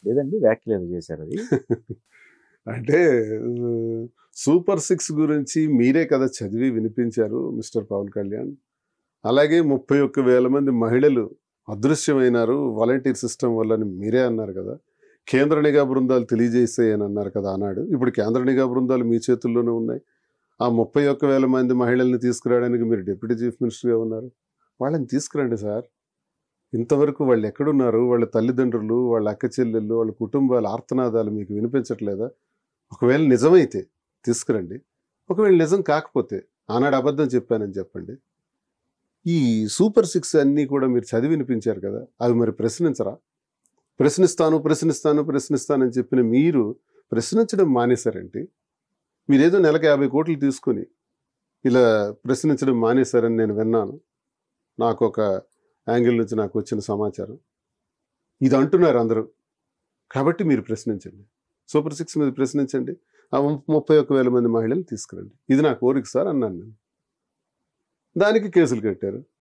లేదండి వ్యాఖ్యలు ఏదో చేశారు అది. అంటే సూపర్ 6 గురించి మీరే కదా చదివి వినిపించారు మిస్టర్ పవన్ కళ్యాణ్. అలాగే 31,000 మంది మహిళలు అదృశ్యమైనారు వాలంటీర్ సిస్టమ్ వల్లని మీరే అన్నారు కదా. కేంద్ర నిఘా బృందాలు తెలియజేసాయని అన్నారు కదా ఆనాడు. ఇప్పుడు కేంద్ర నిఘా బృందాలు మీ చేతుల్లోనే ఉన్నాయి. ఆ 31,000 మంది మహిళల్ని తీసుకురావడానికి మీరు డిప్యూటీ చీఫ్ మినిస్టర్గా ఉన్నారు. వాళ్ళని తీసుకురండి సార్. ఇంతవరకు వాళ్ళు ఎక్కడున్నారు? వాళ్ళ తల్లిదండ్రులు, వాళ్ళ అక్క చెల్లెళ్ళు, వాళ్ళ కుటుంబాల ఆర్తనాదాలు మీకు వినిపించట్లేదా? ఒకవేళ నిజమైతే తీసుకురండి. ఒకవేళ నిజం కాకపోతే ఆనాడు అబద్ధం చెప్పానని చెప్పండి. ఈ సూపర్ 6 అన్నీ కూడా మీరు చదివి వినిపించారు కదా, అవి మరి ప్రశ్నించరా? ప్రశ్నిస్తానని చెప్పిన మీరు ప్రశ్నించడం మానేశారేంటి? మీరేదో నెలకు 50 కోట్లు తీసుకొని ఇలా ప్రశ్నించడం మానేశారని నేను విన్నాను. నాకు ఒక యాంగిల్ నుంచి నాకు వచ్చిన సమాచారం. ఇది అంటున్నారు అందరూ. కాబట్టి మీరు ప్రశ్నించండి. సూపర్ 6 మీద ప్రశ్నించండి. ఆ 31,000 మంది మహిళలు తీసుకురండి. ఇది నా కోరిక సార్ అన్నాను నేను. దానికి కేసులు కట్టారు.